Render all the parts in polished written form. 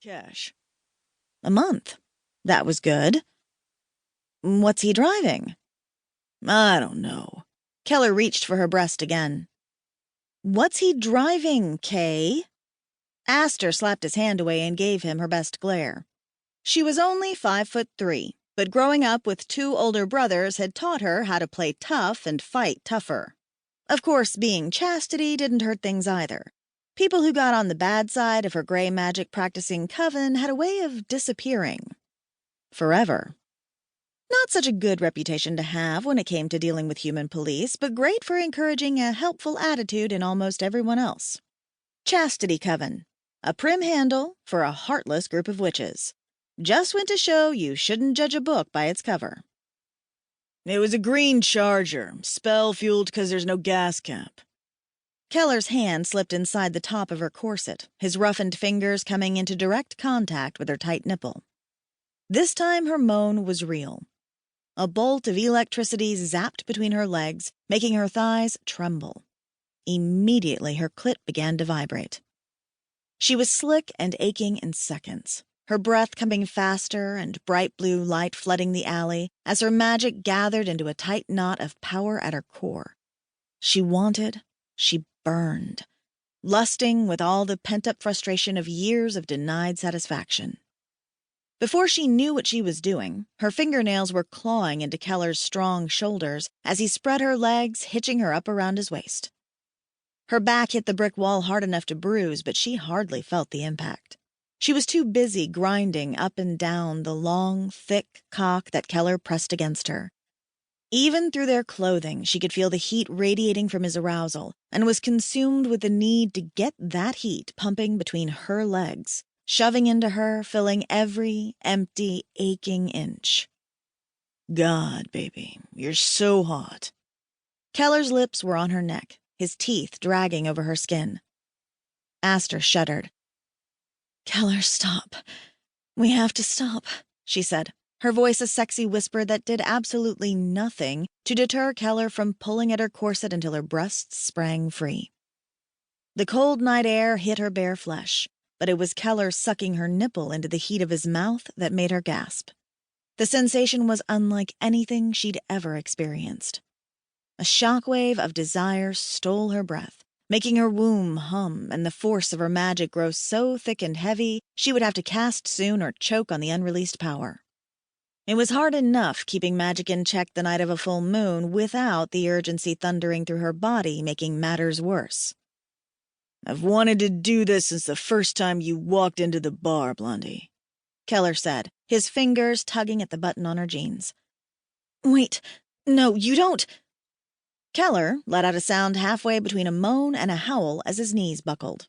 Cash. A month. That was good. What's he driving? I don't know. Keller reached for her breast again. What's he driving, Kay? Aster slapped his hand away and gave him her best glare. She was only 5'3", but growing up with two older brothers had taught her how to play tough and fight tougher. Of course, being Chastity didn't hurt things either. People who got on the bad side of her gray magic practicing coven had a way of disappearing. Forever. Not such a good reputation to have when it came to dealing with human police, but great for encouraging a helpful attitude in almost everyone else. Chastity Coven. A prim handle for a heartless group of witches. Just went to show you shouldn't judge a book by its cover. It was a green Charger, spell-fueled 'cause there's no gas cap. Keller's hand slipped inside the top of her corset, his roughened fingers coming into direct contact with her tight nipple. This time her moan was real. A bolt of electricity zapped between her legs, making her thighs tremble. Immediately her clit began to vibrate. She was slick and aching in seconds, her breath coming faster and bright blue light flooding the alley as her magic gathered into a tight knot of power at her core. She wanted, she burned, lusting with all the pent-up frustration of years of denied satisfaction. Before she knew what she was doing, her fingernails were clawing into Keller's strong shoulders as he spread her legs, hitching her up around his waist. Her back hit the brick wall hard enough to bruise, but she hardly felt the impact. She was too busy grinding up and down the long, thick cock that Keller pressed against her. Even through their clothing, she could feel the heat radiating from his arousal and was consumed with the need to get that heat pumping between her legs, shoving into her, filling every empty, aching inch. God, baby, you're so hot. Keller's lips were on her neck, his teeth dragging over her skin. Aster shuddered. Keller, stop. We have to stop, she said, her voice a sexy whisper that did absolutely nothing to deter Keller from pulling at her corset until her breasts sprang free. The cold night air hit her bare flesh, but it was Keller sucking her nipple into the heat of his mouth that made her gasp. The sensation was unlike anything she'd ever experienced. A shockwave of desire stole her breath, making her womb hum and the force of her magic grow so thick and heavy she would have to cast soon or choke on the unreleased power. It was hard enough keeping magic in check the night of a full moon without the urgency thundering through her body, making matters worse. I've wanted to do this since the first time you walked into the bar, Blondie, Keller said, his fingers tugging at the button on her jeans. Wait, no, you don't. Keller let out a sound halfway between a moan and a howl as his knees buckled.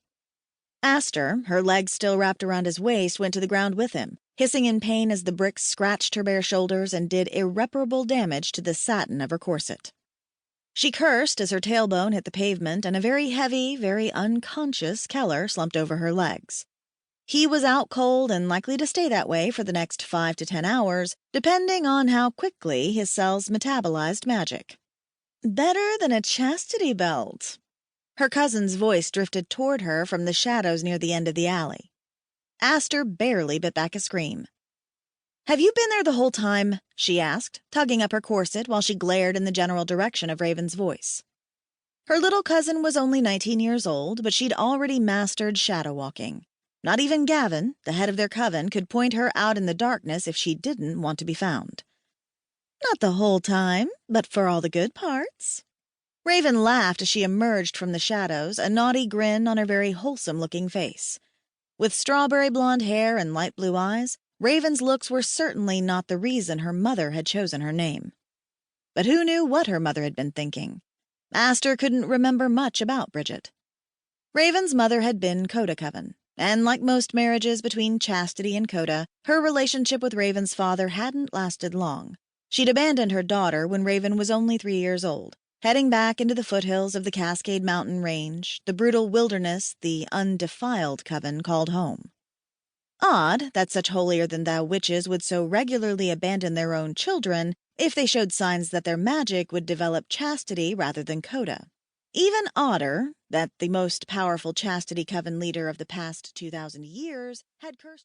Aster, her legs still wrapped around his waist, went to the ground with him, hissing in pain as the bricks scratched her bare shoulders and did irreparable damage to the satin of her corset. She cursed as her tailbone hit the pavement and a very heavy, very unconscious Keller slumped over her legs. He was out cold and likely to stay that way for the next 5 to 10 hours, depending on how quickly his cells metabolized magic. Better than a chastity belt. Her cousin's voice drifted toward her from the shadows near the end of the alley. Aster barely bit back a scream. Have you been there the whole time? She asked, tugging up her corset while she glared in the general direction of Raven's voice. Her little cousin was only 19 years old, but she'd already mastered shadow walking. Not even Gavin, the head of their coven, could point her out in the darkness if she didn't want to be found. Not the whole time, but for all the good parts. Raven laughed as she emerged from the shadows, a naughty grin on her very wholesome-looking face. With strawberry blonde hair and light blue eyes, Raven's looks were certainly not the reason her mother had chosen her name. But who knew what her mother had been thinking? Aster couldn't remember much about Bridget. Raven's mother had been Koda coven, and like most marriages between Chastity and Koda, her relationship with Raven's father hadn't lasted long. She'd abandoned her daughter when Raven was only 3 years old, heading back into the foothills of the Cascade Mountain Range, the brutal wilderness the undefiled coven called home. Odd that such holier-than-thou witches would so regularly abandon their own children if they showed signs that their magic would develop chastity rather than Koda. Even odder that the most powerful chastity coven leader of the past 2,000 years had cursed